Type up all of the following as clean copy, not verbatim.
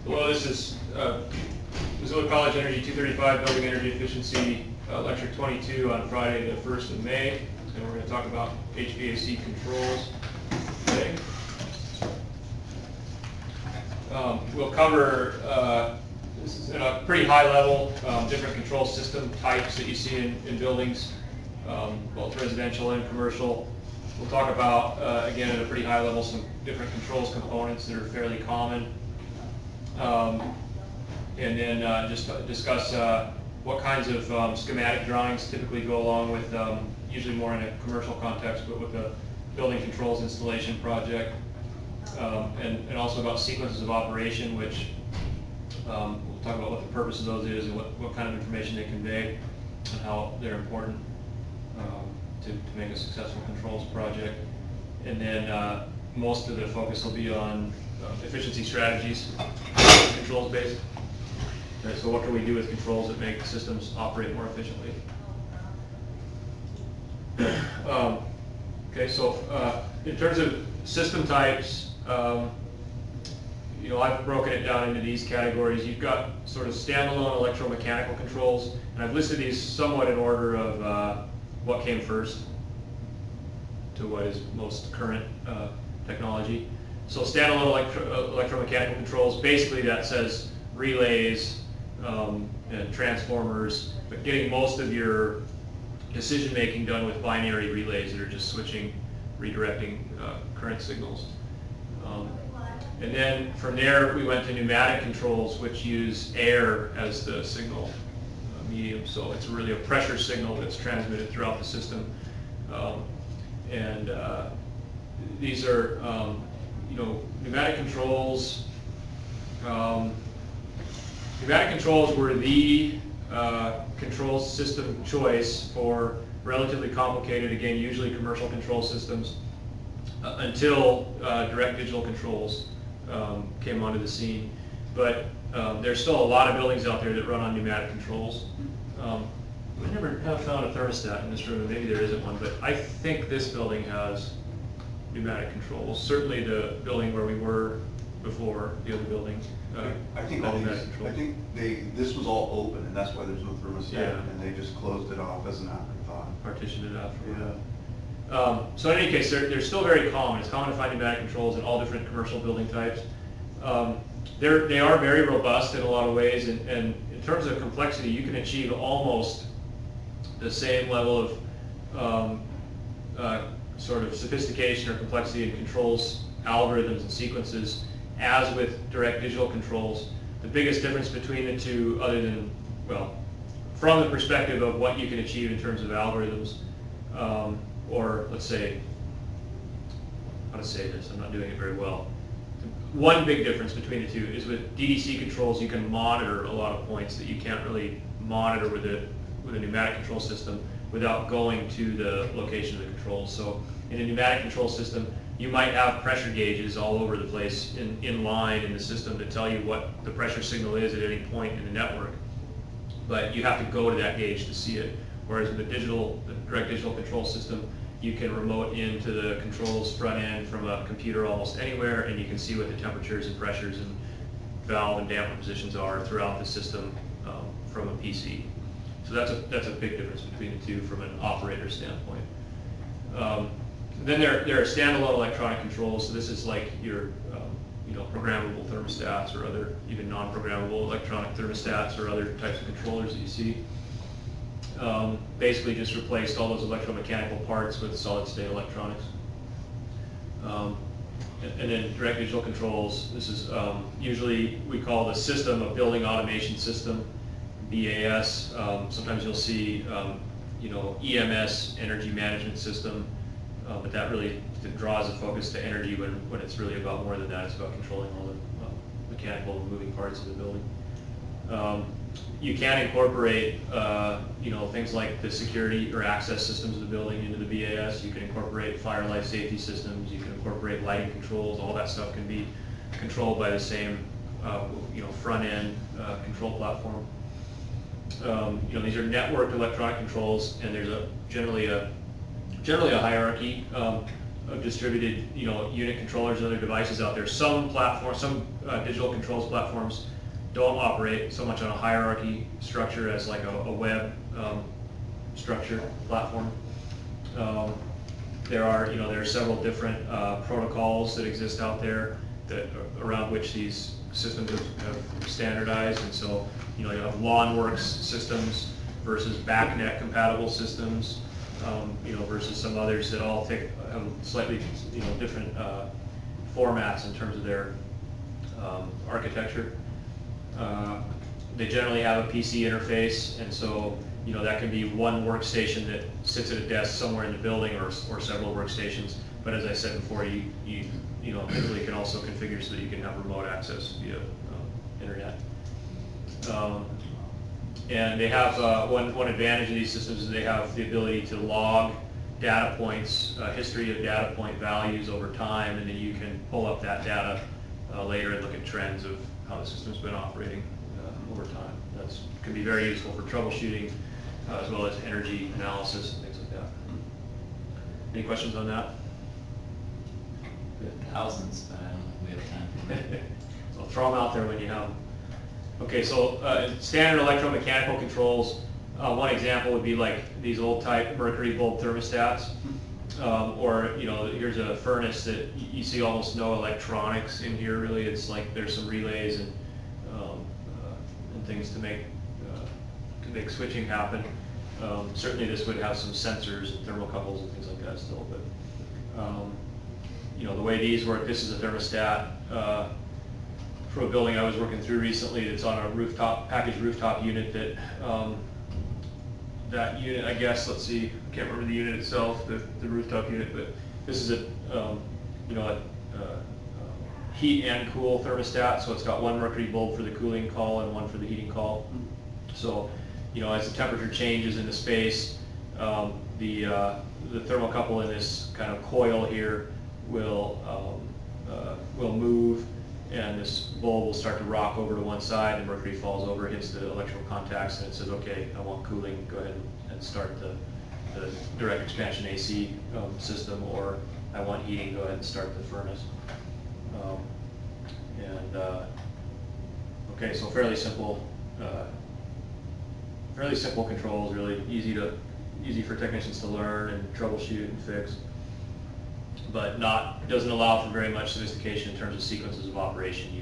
Well, this is Missoula College Energy 235 Building Energy Efficiency Lecture 22 on Friday the 1st of May, and we're going to talk about HVAC controls today. We'll cover this is at a pretty high level, different control system types that you see in buildings, both residential and commercial. We'll talk about, again, at a pretty high level, some different controls components that are fairly common. And then just discuss what kinds of schematic drawings typically go along with, usually more in a commercial context, but with a building controls installation project. And also about sequences of operation, which we'll talk about what the purpose of those is and what kind of information they convey and how they're important to make a successful controls project. And then most of the focus will be on efficiency strategies, controls based. Right, so what can we do with controls that make systems operate more efficiently? Okay, so in terms of system types, I've broken it down into these categories. You've got sort of standalone electromechanical controls, and I've listed these somewhat in order of what came first to what is most current technology. So standalone electromechanical controls, basically that says relays and transformers, but getting most of your decision making done with binary relays that are just switching, redirecting current signals. And then from there we went to pneumatic controls, which use air as the signal medium. So it's really a pressure signal that's transmitted throughout the system. These are pneumatic controls. Pneumatic controls were the control system choice for relatively complicated, again, usually commercial control systems, until direct digital controls came onto the scene. But there's still a lot of buildings out there that run on pneumatic controls. We never have found a thermostat in this room, and maybe there isn't one, but I think this building has pneumatic controls. Certainly the building where we were before, the other building. I think all these, this was all open, and that's why there's no thermostat, Yeah. and they just closed it off as an afterthought. Partitioned it out from Yeah. So in any case, they're still very common. It's common to find pneumatic controls in all different commercial building types. They are very robust in a lot of ways, and in terms of complexity, you can achieve almost the same level of sort of sophistication or complexity in controls, algorithms, and sequences as with direct digital controls. The biggest difference between the two, other than, well, from the perspective of what you can achieve in terms of algorithms, or let's say, how to say this, I'm not doing it very well. One big difference between the two is with DDC controls, you can monitor a lot of points that you can't really monitor with a pneumatic control system without going to the location of the controls. So in a pneumatic control system, you might have pressure gauges all over the place in line in the system to tell you what the pressure signal is at any point in the network. But you have to go to that gauge to see it. Whereas with the direct digital control system, you can remote into the controls front end from a computer almost anywhere, and you can see what the temperatures and pressures and valve and damper positions are throughout the system from a PC. So that's a big difference between the two from an operator standpoint. Then there are standalone electronic controls. So this is like your programmable thermostats or other even non-programmable electronic thermostats or other types of controllers that you see. Basically just replaced all those electromechanical parts with solid-state electronics. And then direct digital controls. This is usually we call the system a building automation system, BAS. Sometimes you'll see EMS, energy management system. But that really draws the focus to energy when it's really about more than that. It's about controlling all the mechanical and moving parts of the building. You can incorporate things like the security or access systems of the building into the BAS. You can incorporate fire life safety systems. You can incorporate lighting controls. All that stuff can be controlled by the same front end control platform. These are networked electronic controls, and there's generally a hierarchy. distributed, unit controllers and other devices out there. Some platforms, some digital controls platforms don't operate so much on a hierarchy structure as like a web structure platform. There are several different protocols that exist out there that around which these systems have standardized, and so you have LawnWorks systems versus BACnet compatible systems, versus some others that all have slightly different formats in terms of their architecture. They generally have a PC interface, and so that can be one workstation that sits at a desk somewhere in the building, or several workstations. But as I said before, you typically can also configure so that you can have remote access via internet. And they have one advantage of these systems is they have the ability to log data points, history of data point values over time, and then you can pull up that data later and look at trends of how the system's been operating over time. That can be very useful for troubleshooting, as well as energy analysis and things like that. Any questions on that? Good. Thousands, but I don't think we have time for that. I'll throw them out there when you have them. Okay, so standard electromechanical controls, one example would be like these old type mercury bulb thermostats, or here's a furnace that you see almost no electronics in here really. It's like there's some relays and things to make switching happen. Certainly this would have some sensors and thermocouples and things like that still, but the way these work, this is a thermostat for a building I was working through recently that's on a packaged rooftop unit that unit, I guess, let's see, I can't remember the unit itself, the rooftop unit, but this is a heat and cool thermostat, so it's got one mercury bulb for the cooling call and one for the heating call. So, as the temperature changes in the space, the thermocouple in this kind of coil here will move, and this bulb will start to rock over to one side, and mercury falls over, hits the electrical contacts, and it says, okay, I want cooling, go ahead and start the direct expansion AC system, or I want heating, go ahead and start the furnace. Okay, so fairly simple controls, really easy for technicians to learn and troubleshoot and fix, but doesn't allow for very much sophistication in terms of sequences of operation.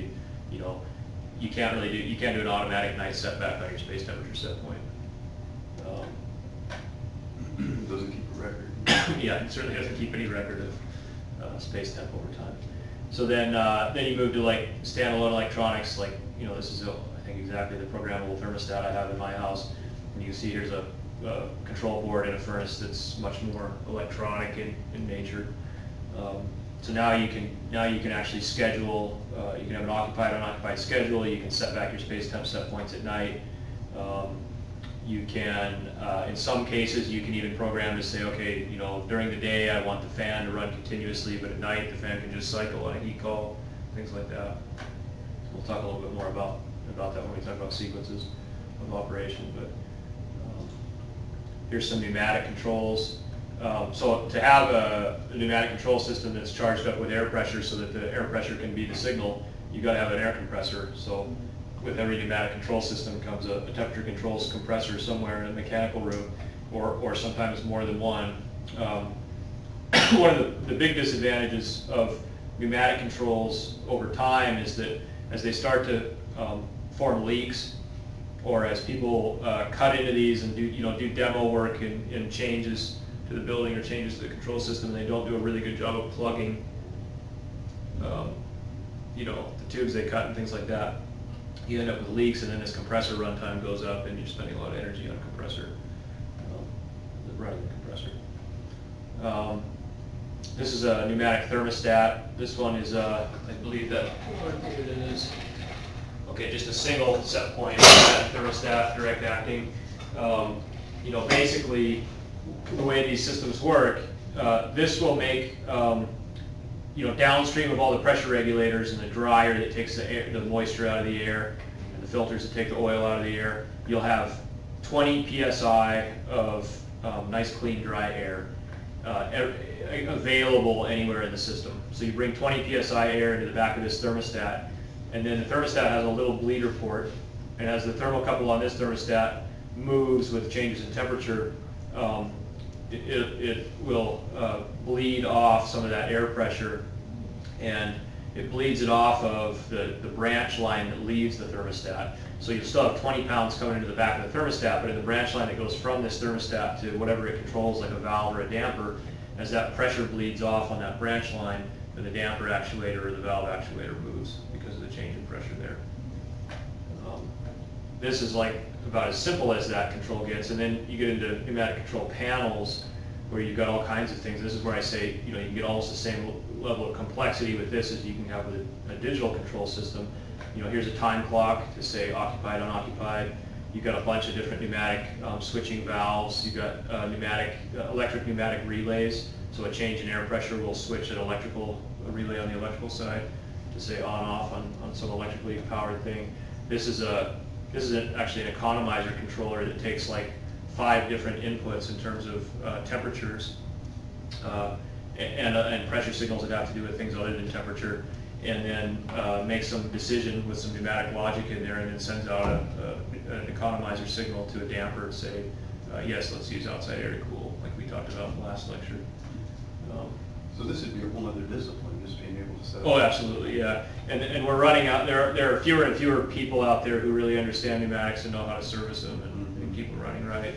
You can't do an automatic night setback on your space temperature set point. Doesn't keep a record. Yeah, it certainly doesn't keep any record of space temp over time. So then you move to like standalone electronics, like this is I think exactly the programmable thermostat I have in my house. And you can see here's a control board in a furnace that's much more electronic in nature. So now you can actually schedule. You can have an occupied, unoccupied schedule. You can set back your space temp set points at night. You can, in some cases, you can even program to say, okay, during the day I want the fan to run continuously, but at night the fan can just cycle on a heat call, things like that. We'll talk a little bit more about that when we talk about sequences of operation. But here's some pneumatic controls. So to have a pneumatic control system that's charged up with air pressure so that the air pressure can be the signal, you've got to have an air compressor. So with every pneumatic control system comes a temperature controls compressor somewhere in a mechanical room, or sometimes more than one. One of the big disadvantages of pneumatic controls over time is that as they start to form leaks, or as people cut into these and do demo work and changes to the building or changes to the control system, they don't do a really good job of plugging the tubes they cut and things like that. You end up with leaks, and then this compressor runtime goes up, and you're spending a lot of energy on a compressor, running the compressor. This is a pneumatic thermostat. This one is, I believe that, here it is. Okay, just a single set point thermostat, direct acting. Basically, the way these systems work, this will make downstream of all the pressure regulators and the dryer that takes the moisture out of the air, and the filters that take the oil out of the air, you'll have 20 psi of nice, clean, dry air. available anywhere in the system. So you bring 20 psi air into the back of this thermostat, and then the thermostat has a little bleeder port, and as the thermocouple on this thermostat moves with changes in temperature, it will bleed off some of that air pressure, and it bleeds it off of the branch line that leaves the thermostat. So you still have 20 pounds coming into the back of the thermostat, but in the branch line that goes from this thermostat to whatever it controls, like a valve or a damper, as that pressure bleeds off on that branch line, then the damper actuator or the valve actuator moves because of the change in pressure there. This is like about as simple as that control gets, and then you get into pneumatic control panels where you've got all kinds of things. This is where I say, you can get almost the same level of complexity with this as you can have with a digital control system. Here's a time clock to say occupied, unoccupied. You've got a bunch of different pneumatic switching valves. You've got electric pneumatic relays. So a change in air pressure will switch a relay on the electrical side to say on off on some electrically powered thing. This is actually an economizer controller that takes like 5 different inputs in terms of temperatures and pressure signals that have to do with things other than temperature, and then makes some decision with some pneumatic logic in there, and then sends out an economizer signal to a damper to say, yes, let's use outside air to cool, like we talked about in the last lecture. So this would be a whole other discipline, just being able to set up. Oh, absolutely, yeah. And we're running out, there are fewer and fewer people out there who really understand pneumatics and know how to service them and keep them running right.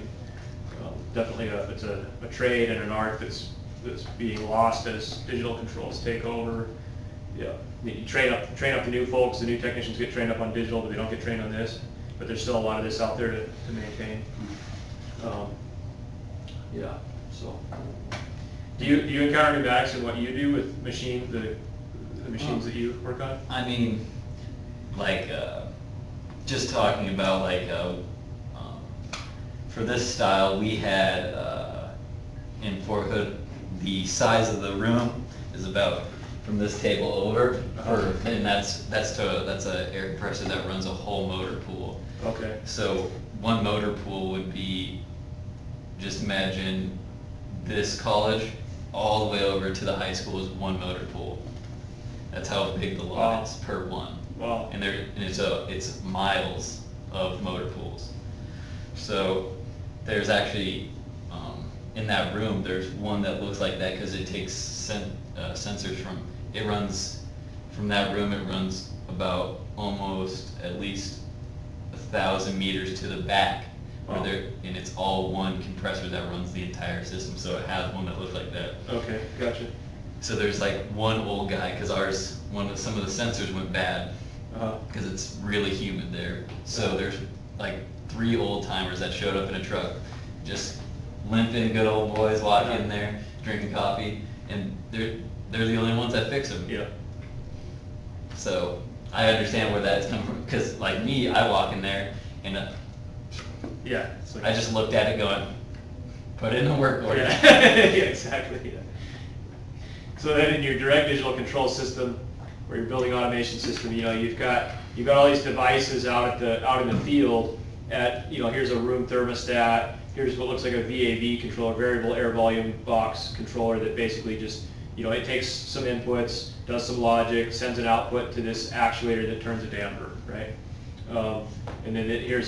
Definitely it's a trade and an art that's being lost as digital controls take over. Yeah, you train up the new folks, the new technicians get trained up on digital, but they don't get trained on this. But there's still a lot of this out there to maintain. Yeah, so. Do you encounter pneumatics in what you do with the machines that you work on? I mean, like, just talking about like, for this style, we had in Fort Hood, the size of the room is about from this table over, and that's a air compressor that runs a whole motor pool. Okay. So one motor pool would be, just imagine this college all the way over to the high school is one motor pool. That's how big the lot is per one. Wow. And it's miles of motor pools. So there's actually in that room there's one that looks like that because it takes sensors from that room. It runs about almost at least 1,000 meters to the back. Wow. And it's all one compressor that runs the entire system, so it has one that looks like that. Okay, gotcha. So there's like one old guy, because some of the sensors went bad, because it's really humid there. So there's like 3 old timers that showed up in a truck, just limping, good old boys, walking in there, drinking coffee, and they're the only ones that fix them. Yeah. So I understand where that's coming from, because like me, I walk in there and Yeah. It's like I just looked at it going, put it in the work order. Yeah. Yeah, exactly. Yeah. So then in your direct digital control system, or your building automation system, you've got all these devices out in the field. Here's a room thermostat. Here's what looks like a VAV controller, variable air volume box controller, that basically just it takes some inputs, does some logic, sends an output to this actuator that turns a damper, right? And then here's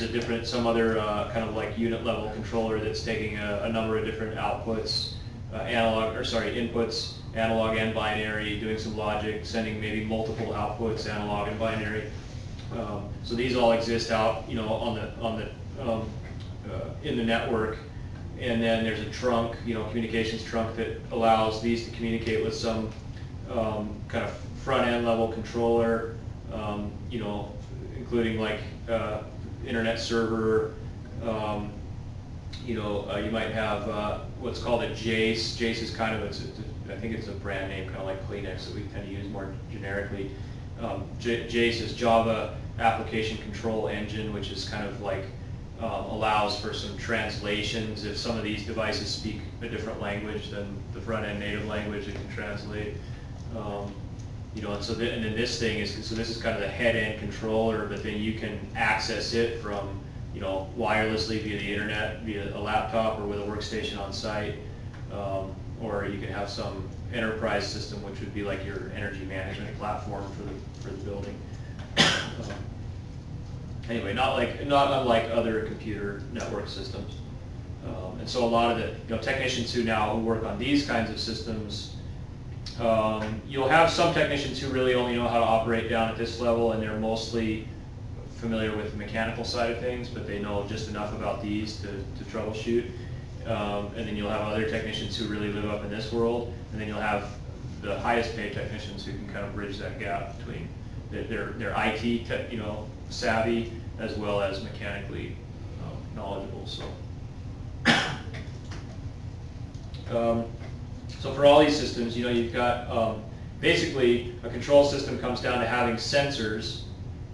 some other kind of like unit level controller that's taking a number of different outputs, inputs, analog and binary, doing some logic, sending maybe multiple outputs, analog and binary. So these all exist out, in the network. And then there's a trunk, communications trunk that allows these to communicate with some kind of front end level controller, including like internet server. You might have what's called a Jace. Jace is kind of I think it's a brand name, kind of like Kleenex, that we tend to use more generically. Jace is Java Application Control Engine, which is kind of like allows for some translations. If some of these devices speak a different language than the front end native language, it can translate. And then this thing is, so this is kind of the head end controller, but then you can access it from, wirelessly via the internet, via a laptop or with a workstation on site. or you can have some enterprise system, which would be like your energy management platform for the building. Anyway, not unlike other computer network systems. And so a lot of the technicians who work on these kinds of systems, you'll have some technicians who really only know how to operate down at this level, and they're mostly familiar with the mechanical side of things, but they know just enough about these to troubleshoot. And then you'll have other technicians who really live up in this world, and then you'll have the highest paid technicians who can kind of bridge that gap between their IT savvy as well as mechanically knowledgeable. So for all these systems, you've got basically a control system comes down to having sensors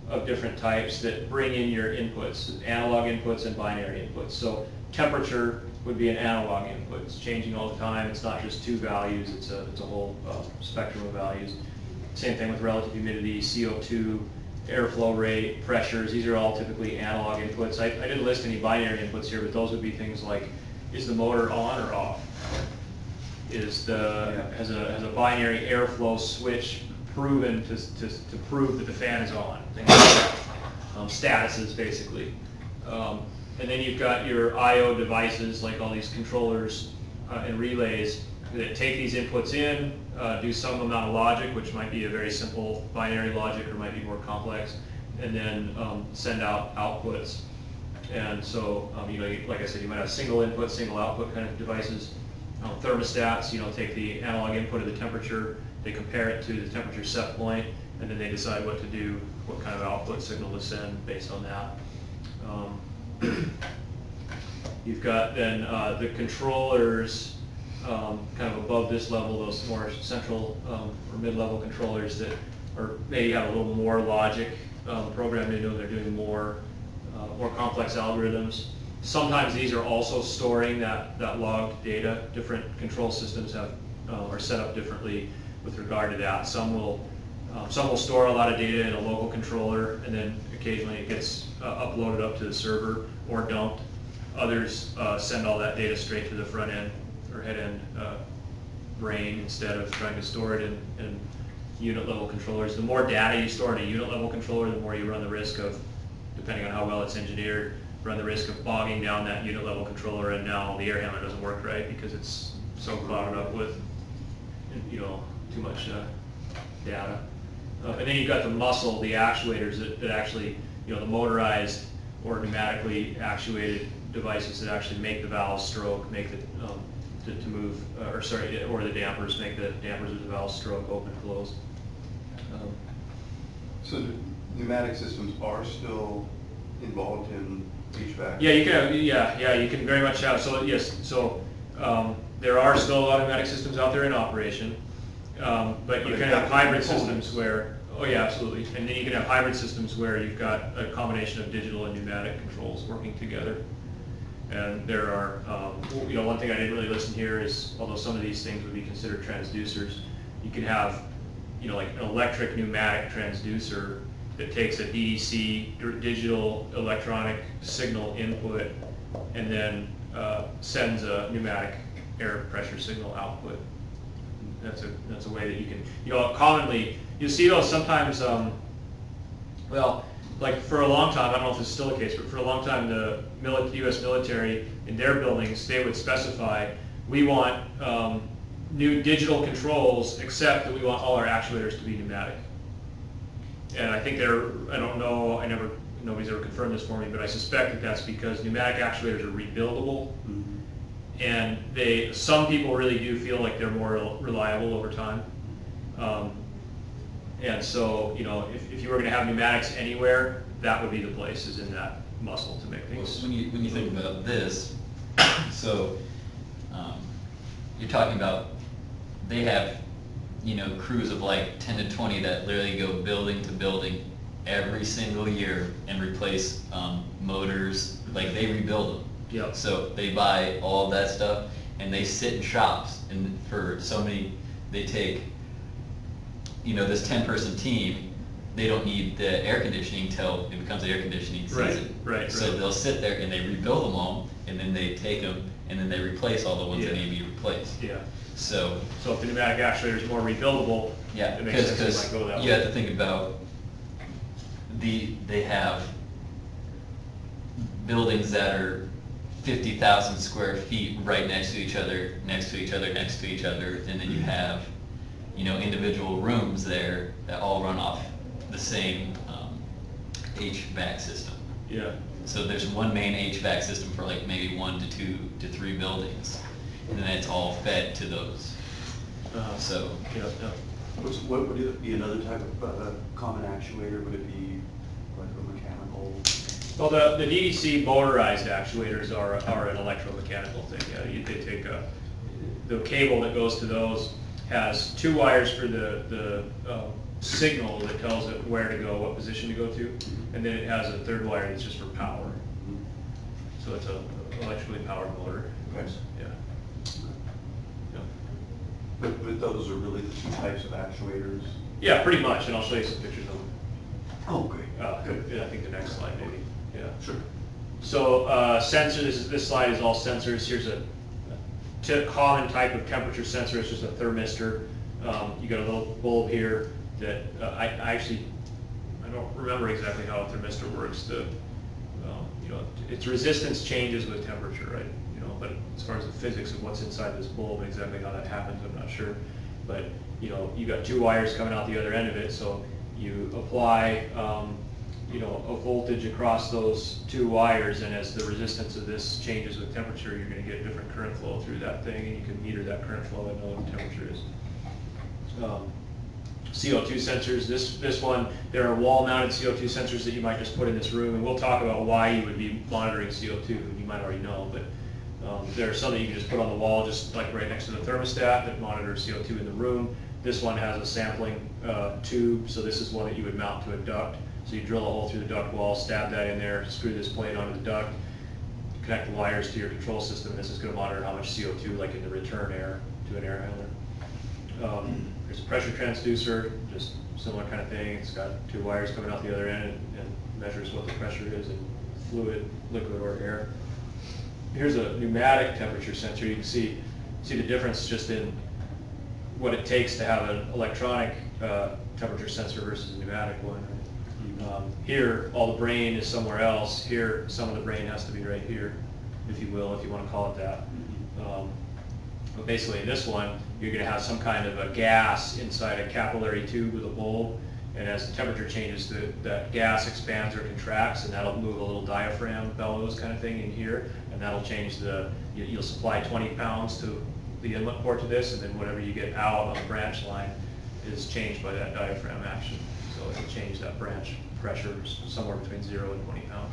of different types that bring in your inputs, analog inputs and binary inputs. So temperature would be an analog input. It's changing all the time. It's not just two values. It's a whole spectrum of values. Same thing with relative humidity, CO2, airflow rate, pressures. These are all typically analog inputs. I didn't list any binary inputs here, but those would be things like, is the motor on or off? Has a binary airflow switch proven to prove that the fan is on? Things like that. Statuses, basically. And then you've got your I/O devices, like all these controllers and relays that take these inputs in, do some amount of logic, which might be a very simple binary logic or might be more complex, and then send out outputs. And so, like I said, you might have single input, single output kind of devices. Thermostats, take the analog input of the temperature, they compare it to the temperature set point, and then they decide what to do, what kind of output signal to send based on that. You've got then the controllers kind of above this level, those more central or mid-level controllers that maybe have a little more logic programmed into them. They're doing more complex algorithms. Sometimes these are also storing that logged data. Different control systems are set up differently with regard to that. Some will store a lot of data in a local controller, and then occasionally it gets uploaded up to the server or dumped. Others send all that data straight to the front end or head end brain instead of trying to store it in unit level controllers. The more data you store in a unit level controller, the more you run the risk of, depending on how well it's engineered, run the risk of bogging down that unit level controller, and now the air handler doesn't work right because it's so clouded up with too much data. And then you've got the muscle, the actuators that actually, the motorized or pneumatically actuated devices that actually make the valves stroke, make the to move, or the dampers, make the dampers of the valves stroke, open, close. So the pneumatic systems are still involved in HVAC? Yeah, you can have, you can very much have. So yes, there are still a lot of pneumatic systems out there in operation, but you can have hybrid systems where, oh yeah, absolutely. And then you can have hybrid systems where you've got a combination of digital and pneumatic controls working together. And there are, one thing I didn't really listen here is, although some of these things would be considered transducers, you can have, like an electric pneumatic transducer that takes a DEC, digital electronic signal input, and then sends a pneumatic air pressure signal output. That's a way that you can, commonly, you see those sometimes, like for a long time, I don't know if this is still the case, but for a long time the U.S. military in their buildings, they would specify, we want new digital controls, except that we want all our actuators to be pneumatic. And I think I don't know, nobody's ever confirmed this for me, but I suspect that that's because pneumatic actuators are rebuildable. Mm-hmm. And some people really do feel like they're more reliable over time. And so, if you were going to have pneumatics anywhere, that would be the place, is in that muscle to make things. Well, when you think about this, so you're talking about, they have crews of like 10 to 20 that literally go building to building every single year and replace motors, like they rebuild them. Yep. So they buy all of that stuff and they sit in shops, and for so many, they take, this 10-person team, they don't need the air conditioning till it becomes the air conditioning season. Right. So they'll sit there and they rebuild them all, and then they take them and then they replace all the ones that Yeah. need to be replaced. Yeah. So, So if the pneumatic actuator is more rebuildable, yeah, it makes sense because to go that way. you have to think about they have buildings that are 50,000 square feet right next to each other, next to each other, next to each other, and then you have, you know, individual rooms there that all run off the same HVAC system. Yeah. So there's one main HVAC system for like maybe 1 to 2 to 3 buildings, and then it's all fed to those. So, Yeah, yeah. What would it be, another type of common actuator? Would it be like a mechanical? Well, the DDC motorized actuators are an electromechanical thing. Yeah, they take the cable that goes to those has 2 wires for the signal that tells it where to go, what position to go to, and then it has a 3rd wire that's just for power. So it's an electrically powered motor. Okay. Yeah. Yeah. But those are really the 2 types of actuators? Yeah, pretty much, and I'll show you some pictures of them. Oh, great. Good. I think the next slide maybe, yeah. Sure. So sensor, this slide is all sensors. Here's a common type of temperature sensor. It's just a thermistor. You got a little bulb here that I don't remember exactly how a thermistor works. You know, its resistance changes with temperature, right? You know, but as far as the physics of what's inside this bulb and exactly how that happens, I'm not sure. But you know, you got 2 wires coming out the other end of it, so you apply you know, a voltage across those 2 wires, and as the resistance of this changes with temperature, you're going to get different current flow through that thing, and you can meter that current flow and know what the temperature is. CO2 sensors, this one, there are wall-mounted CO2 sensors that you might just put in this room, and we'll talk about why you would be monitoring CO2, you might already know, but there are some that you can just put on the wall, just like right next to the thermostat, that monitors CO2 in the room. This one has a sampling tube, so this is one that you would mount to a duct. So you drill a hole through the duct wall, stab that in there, screw this plate onto the duct, connect the wires to your control system, and this is going to monitor how much CO2, like in the return air, to an air handler. There's a pressure transducer, just similar kind of thing. It's got 2 wires coming out the other end and measures what the pressure is in fluid, liquid, or air. Here's a pneumatic temperature sensor. You can see the difference just in what it takes to have an electronic temperature sensor versus a pneumatic one. Here, all the brain is somewhere else. Here, some of the brain has to be right here, if you will, if you want to call it that. But basically in this one, you're going to have some kind of a gas inside a capillary tube with a bulb, and as the temperature changes, that gas expands or contracts, and that'll move a little diaphragm bellows kind of thing in here, and that'll change you'll supply 20 pounds to the inlet port to this, and then whatever you get out on the branch line is changed by that diaphragm action. So it'll change that branch pressure somewhere between 0 and 20 pounds.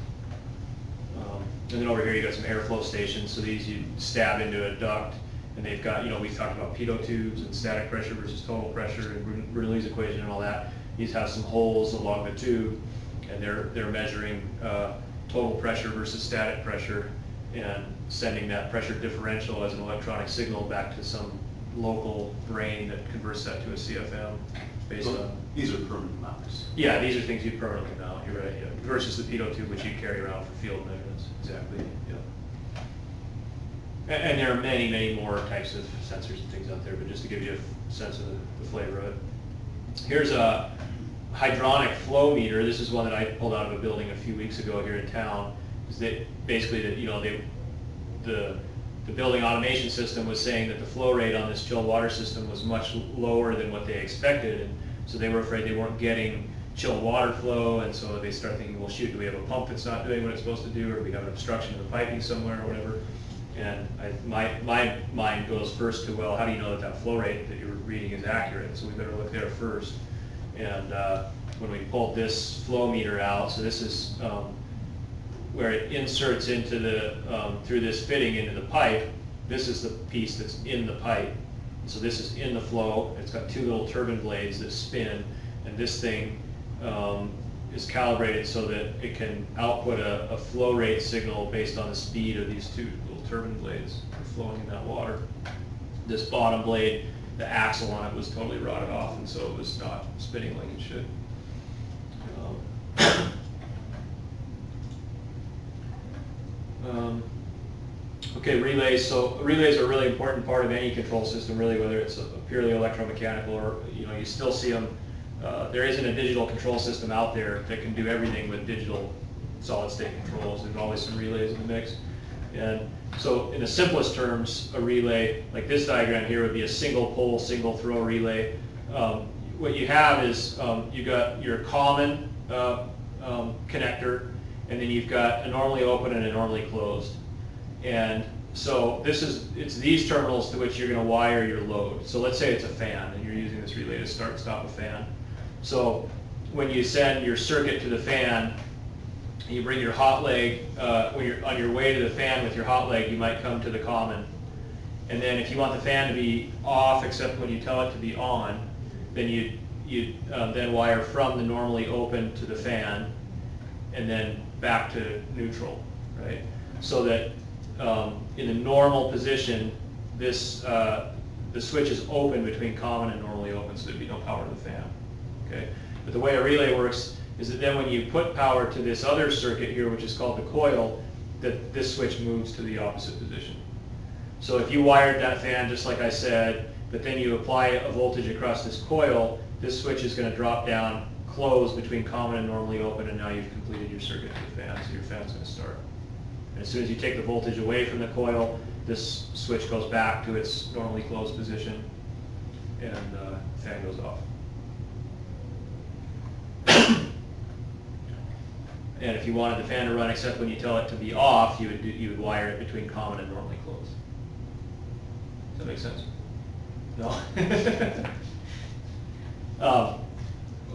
And then over here you got some airflow stations. So these you stab into a duct, and they've got, you know, we've talked about pitot tubes and static pressure versus total pressure and Bernoulli's equation and all that. These have some holes along the tube, and they're measuring total pressure versus static pressure and sending that pressure differential as an electronic signal back to some local brain that converts that to a CFM based on. These are permanent mounts. Yeah, these are things you permanently mount, you're right, yeah. Versus the pitot tube, which you carry around for field measurements, exactly, yeah. And there are many, many more types of sensors and things out there, but just to give you a sense of the flavor of it. Here's a hydronic flow meter. This is one that I pulled out of a building a few weeks ago here in town. Basically, you know, the building automation system was saying that the flow rate on this chilled water system was much lower than what they expected, and so they were afraid they weren't getting chilled water flow, and so they start thinking, well shoot, do we have a pump that's not doing what it's supposed to do, or do we have an obstruction in the piping somewhere or whatever? And my mind goes first to, well, how do you know that flow rate that you're reading is accurate? So we better look there first. And when we pulled this flow meter out, so this is where it inserts into through this fitting into the pipe. This is the piece that's in the pipe. So this is in the flow. It's got 2 little turbine blades that spin, and this thing is calibrated so that it can output a flow rate signal based on the speed of these 2 little turbine blades flowing in that water. This bottom blade, the axle on it was totally rotted off, and so it was not spinning like it should. Okay, relays. So relays are a really important part of any control system, really, whether it's a purely electromechanical or, you still see them. There isn't a digital control system out there that can do everything with digital solid state controls. There's always some relays in the mix. And so in the simplest terms, a relay, like this diagram here, would be a single pole, single throw relay. What you have is you've got your common connector, and then you've got a normally open and a normally closed. And so it's these terminals to which you're going to wire your load. So let's say it's a fan, and you're using this relay to start and stop a fan. So when you send your circuit to the fan, you bring your hot leg, when you're on your way to the fan with your hot leg, you might come to the common. And then if you want the fan to be off except when you tell it to be on, then you then wire from the normally open to the fan, and then back to neutral, right? So that in the normal position, the switch is open between common and normally open, so there'd be no power to the fan. Okay, but the way a relay works is that then when you put power to this other circuit here, which is called the coil, that this switch moves to the opposite position. So if you wired that fan just like I said, but then you apply a voltage across this coil, this switch is going to drop down, close between common and normally open, and now you've completed your circuit to the fan, so your fan's going to start. And as soon as you take the voltage away from the coil, this switch goes back to its normally closed position, and the fan goes off. And if you wanted the fan to run except when you tell it to be off, you would wire it between common and normally closed. Does that make sense? No?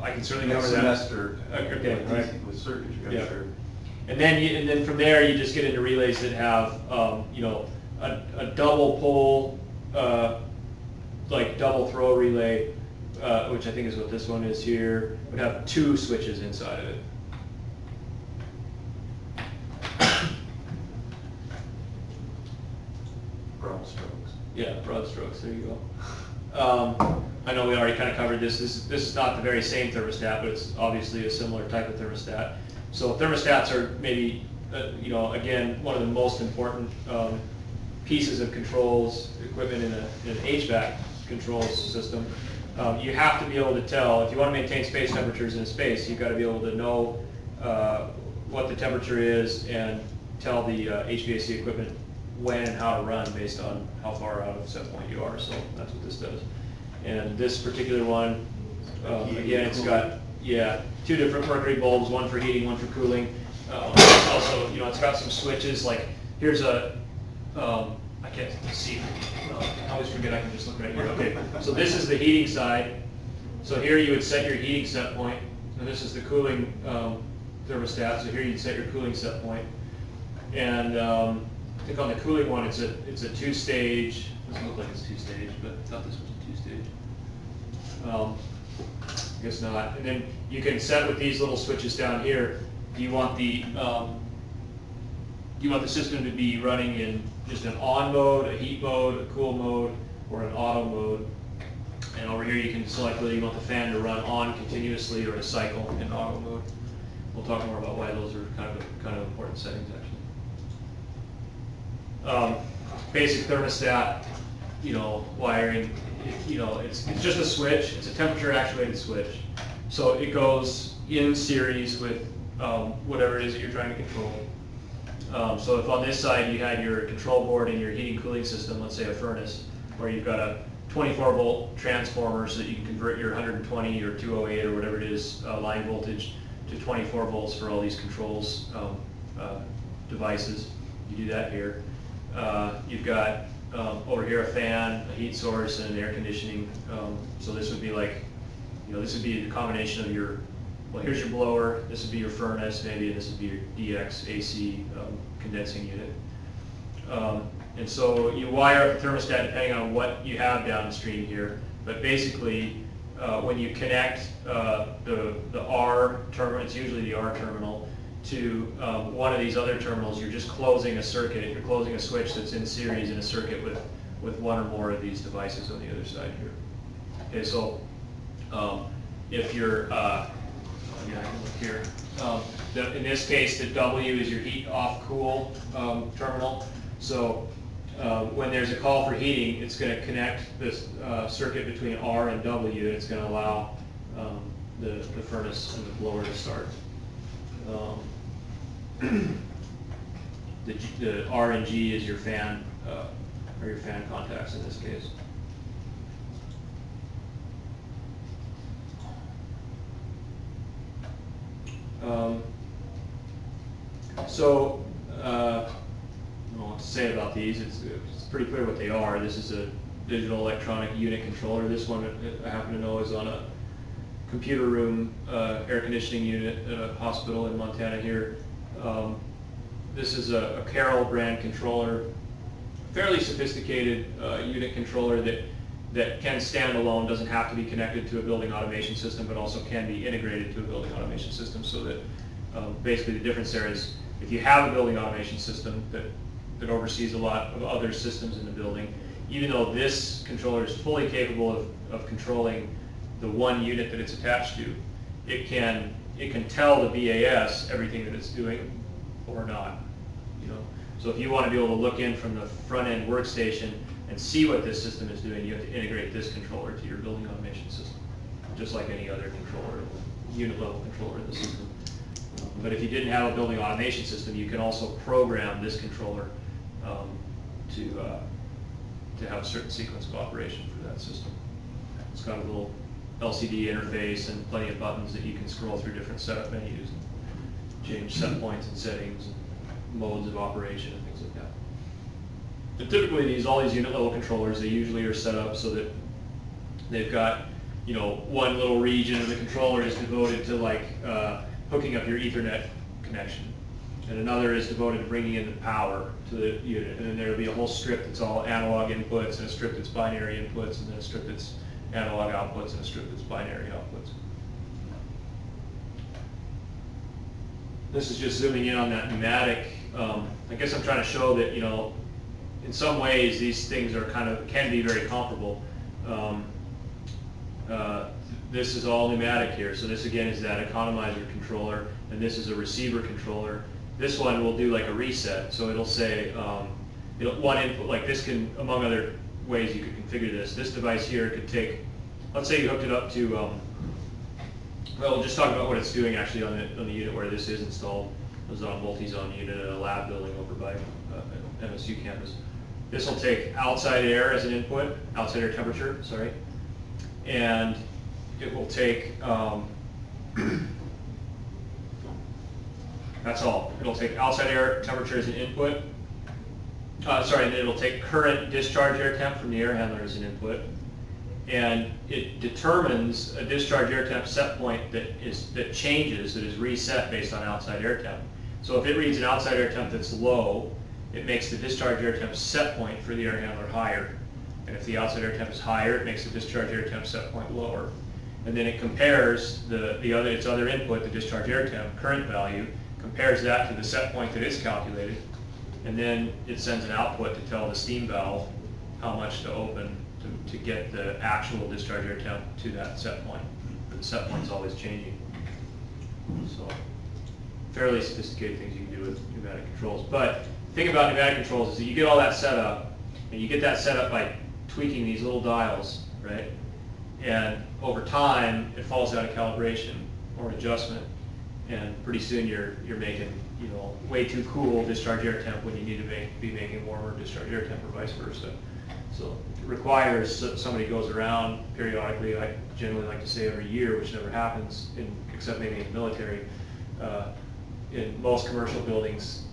I can certainly cover that. Semester. Okay, right. With circuits, Yeah. sure. And then from there you just get into relays that have a double pole, like double throw relay, which I think is what this one is here, would have 2 switches inside of it. Broad strokes. Yeah, broad strokes, there you go. I know we already kind of covered this. This is not the very same thermostat, but it's obviously a similar type of thermostat. So thermostats are maybe, again, one of the most important pieces of controls equipment in an HVAC controls system. You have to be able to tell, if you want to maintain space temperatures in a space, you've got to be able to know what the temperature is and tell the HVAC equipment when and how to run based on how far out of set point you are. So that's what this does. And this particular one, again, it's got 2 different mercury bulbs, one for heating, one for cooling. It's also, it's got some switches. Like here's a, I can't see. I always forget I can just look right here. Okay, so this is the heating side. So here you would set your heating set point, and this is the cooling thermostat. So here you'd set your cooling set point. And I think on the cooling one, it's a 2-stage. Doesn't look like it's 2-stage, but I thought this was a 2-stage. I guess not. And then you can set with these little switches down here. Do you want the system to be running in just an on mode, a heat mode, a cool mode, or an auto mode? And over here you can select whether you want the fan to run on continuously or to cycle in auto mode. We'll talk more about why those are kind of important settings actually. Basic thermostat, wiring, it's just a switch. It's a temperature actuated switch. So it goes in series with whatever it is that you're trying to control. So if on this side you had your control board and your heating cooling system, let's say a furnace, where you've got a 24-volt transformer so that you can convert your 120 or 208 or whatever it is line voltage to 24 volts for all these controls devices. You do that here. You've got over here a fan, a heat source, and an air conditioning. So this would be like, this would be the combination of your, well, here's your blower, this would be your furnace maybe, and this would be your DX AC condensing unit. And so you wire up the thermostat depending on what you have downstream here. But basically, when you connect the R terminal, it's usually the R terminal, to one of these other terminals, you're just closing a circuit. You're closing a switch that's in series in a circuit with one or more of these devices on the other side here. Okay, so if you're, again, I can look here. In this case, the W is your heat off cool terminal. So when there's a call for heating, it's going to connect this circuit between R and W. It's going to allow the furnace and the blower to start. The R and G is your fan, or your fan contacts in this case. I don't know what to say about these. It's pretty clear what they are. This is a digital electronic unit controller. This one I happen to know is on a computer room air conditioning unit at a hospital in Montana here. This is a Carroll brand controller, fairly sophisticated unit controller that can stand alone, doesn't have to be connected to a building automation system, but also can be integrated to a building automation system, so that basically the difference there is if you have a building automation system that oversees a lot of other systems in the building, even though this controller is fully capable of controlling the one unit that it's attached to, it can tell the BAS everything that it's doing or not. So if you want to be able to look in from the front end workstation and see what this system is doing, you have to integrate this controller to your building automation system, just like any other controller, unit level controller in the system. But if you didn't have a building automation system, you can also program this controller to have a certain sequence of operation for that system. It's got a little LCD interface and plenty of buttons that you can scroll through different setup menus and change set points and settings and modes of operation and things like that. But typically all these unit level controllers, they usually are set up so that they've got, one little region of the controller is devoted to like hooking up your Ethernet connection, and another is devoted to bringing in the power to the unit, and then there'll be a whole strip that's all analog inputs, and a strip that's binary inputs, and then a strip that's analog outputs, and a strip that's binary outputs. This is just zooming in on that pneumatic. I guess I'm trying to show that, in some ways these things are can be very comparable. This is all pneumatic here. So this again is that economizer controller, and this is a receiver controller. This one will do like a reset. So it'll say, one input, like this can, among other ways you could configure this device here could take, let's say you hooked it up to, well, we'll just talk about what it's doing actually on the unit where this is installed. It was on a multi-zone unit at a lab building over by MSU campus. This will take outside air as an input, outside air temperature, sorry, and it will take, that's all. It'll take outside air temperature as an input, and it'll take current discharge air temp from the air handler as an input, and it determines a discharge air temp set point that changes, that is reset based on outside air temp. So if it reads an outside air temp that's low, it makes the discharge air temp set point for the air handler higher. And if the outside air temp is higher, it makes the discharge air temp set point lower. And then it compares its other input, the discharge air temp, current value, compares that to the set point that is calculated, and then it sends an output to tell the steam valve how much to open to get the actual discharge air temp to that set point. The set point is always changing. So fairly sophisticated things you can do with pneumatic controls. But the thing about pneumatic controls is that you get all that set up, and you get that set up by tweaking these little dials, right? And over time, it falls out of calibration or adjustment, and pretty soon you're making way too cool discharge air temp when you need to be making warmer discharge air temp or vice versa. So it requires somebody goes around periodically. I generally like to say every year, which never happens, except maybe in the military. In most commercial buildings,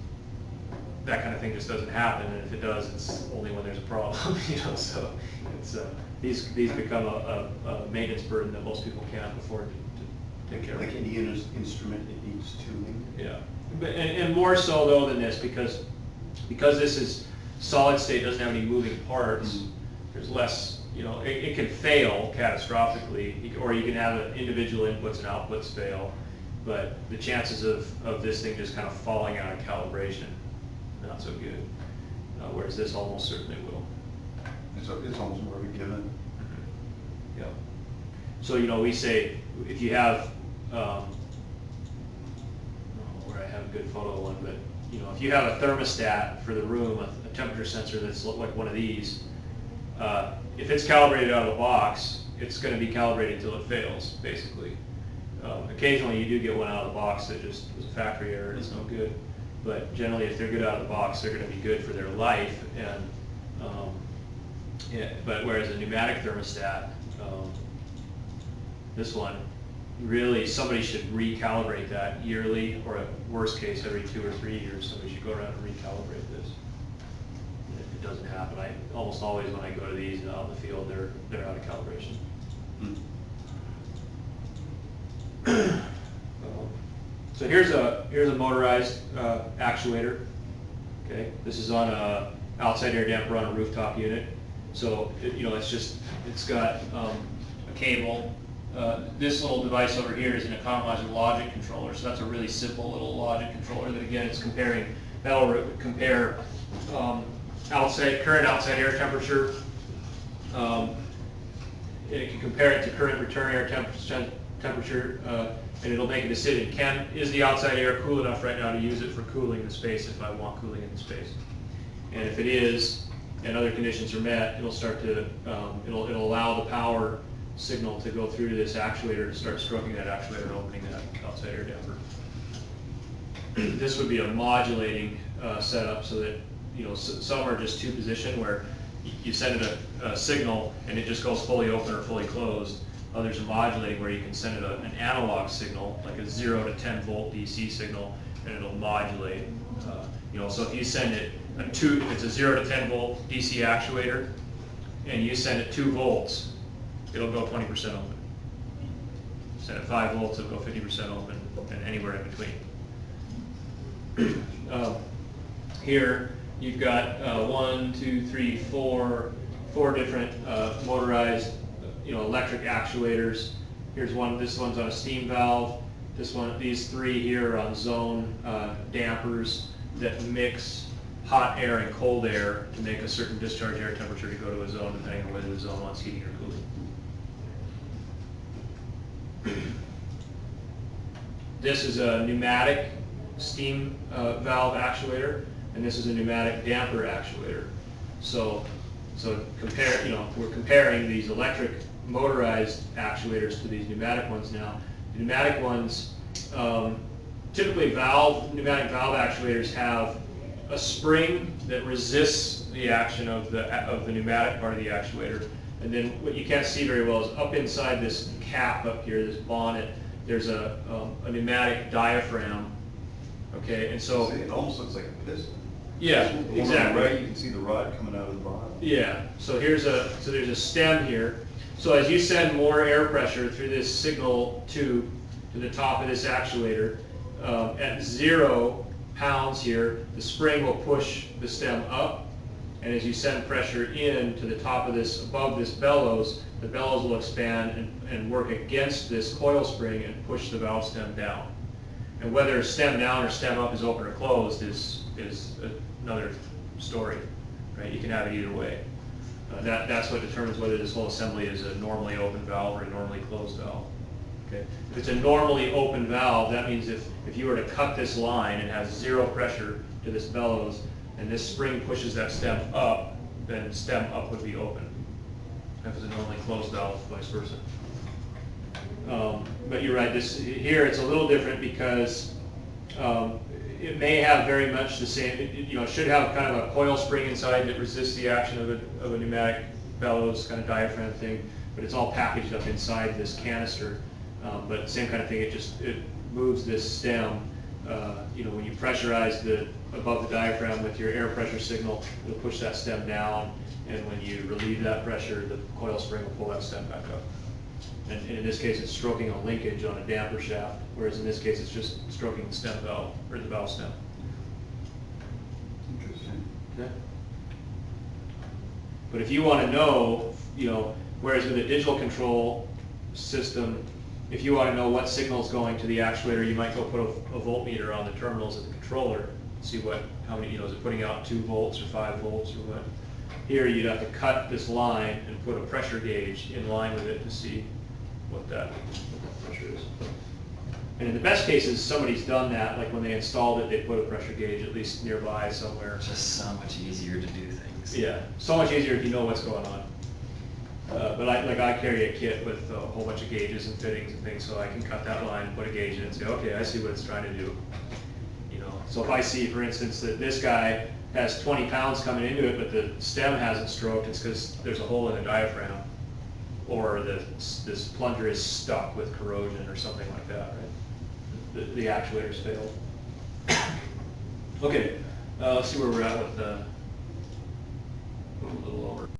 that kind of thing just doesn't happen, and if it does, it's only when there's a problem. So it's these become a maintenance burden that most people can't afford to take care of. Like any instrument, it needs tuning. Yeah, and more so though than this, because this is solid state, doesn't have any moving parts. Mm-hmm. There's less, it can fail catastrophically, or you can have individual inputs and outputs fail, but the chances of this thing just kind of falling out of calibration, not so good. Whereas this almost certainly will. It's almost more of a given. Mm-hmm. Yeah. So we say if you have, where I have a good photo one, but if you have a thermostat for the room, a temperature sensor that's like one of these, if it's calibrated out of the box, it's going to be calibrated until it fails, basically. Occasionally you do get one out of the box that just is a factory error and it's no good. But generally, if they're good out of the box, they're going to be good for their life. And but whereas a pneumatic thermostat, this one, really somebody should recalibrate that yearly, or at worst case every 2 or 3 years. Somebody should go around and recalibrate this. And if it doesn't happen, I almost always when I go to these out in the field, they're out of calibration. So here's a motorized actuator. Okay, this is on a outside air damper on a rooftop unit. So it's got a cable. This little device over here is an economizer logic controller. So that's a really simple little logic controller that again it's comparing. That'll compare current outside air temperature. It can compare it to current return air temperature, and it'll make a decision. Is the outside air cool enough right now to use it for cooling the space if I want cooling in the space? And if it is, and other conditions are met, it'll start to, it'll allow the power signal to go through to this actuator to start stroking that actuator and opening that outside air damper. This would be a modulating setup so that, some are just two position where you send it a signal and it just goes fully open or fully closed. Others are modulating where you can send it an analog signal, like a 0 to 10 volt DC signal, and it'll modulate. So if you send it if it's a 0 to 10 volt DC actuator, and you send it 2 volts, it'll go 20% open. Send it 5 volts, it'll go 50% open, and anywhere in between. Here you've got 1, 2, 3, 4 different motorized electric actuators. Here's one. This one's on a steam valve. These 3 here are on zone dampers that mix hot air and cold air to make a certain discharge air temperature to go to a zone depending on whether the zone wants heating or cooling. This is a pneumatic steam valve actuator, and this is a pneumatic damper actuator. So we're comparing these electric motorized actuators to these pneumatic ones now. The pneumatic ones, typically pneumatic valve actuators have a spring that resists the action of the pneumatic part of the actuator. And then what you can't see very well is up inside this cap up here, this bonnet, there's a pneumatic diaphragm. Okay, and so it almost looks like a piston. Yeah, exactly. Right, you can see the rod coming out of the bottom. Yeah, so there's a stem here. So as you send more air pressure through this signal tube to the top of this actuator, at 0 pounds here, the spring will push the stem up, and as you send pressure in to the top of this, above this bellows, the bellows will expand and work against this coil spring and push the valve stem down. And whether stem down or stem up is open or closed is another story, right? You can have it either way. That's what determines whether this whole assembly is a normally open valve or a normally closed valve. Okay. If it's a normally open valve, that means if you were to cut this line and has 0 pressure to this bellows, and this spring pushes that stem up, then stem up would be open. If it's a normally closed valve, vice versa. But you're right, here it's a little different because it may have very much the same, it should have kind of a coil spring inside that resists the action of a pneumatic bellows kind of diaphragm thing, but it's all packaged up inside this canister. But same kind of thing, it moves this stem. When you pressurize above the diaphragm with your air pressure signal, it'll push that stem down, and when you relieve that pressure, the coil spring will pull that stem back up. And in this case, it's stroking a linkage on a damper shaft, whereas in this case, it's just stroking the stem valve, or the valve stem. Interesting. Okay. But if you want to know, whereas with a digital control system, if you want to know what signal is going to the actuator, you might go put a voltmeter on the terminals of the controller, see how many, is it putting out 2 volts or 5 volts or what. Here you'd have to cut this line and put a pressure gauge in line with it to see what that pressure is. And in the best cases, somebody's done that, like when they installed it, they put a pressure gauge at least nearby somewhere. It's just so much easier to do things. Yeah, so much easier if you know what's going on. But I carry a kit with a whole bunch of gauges and fittings and things, so I can cut that line, put a gauge in and say, okay, I see what it's trying to do. You know, so if I see, for instance, that this guy has 20 pounds coming into it, but the stem hasn't stroked, it's because there's a hole in the diaphragm. Or this plunger is stuck with corrosion or something like that, right? The actuator's failed. Okay, let's see where we're at with a little over.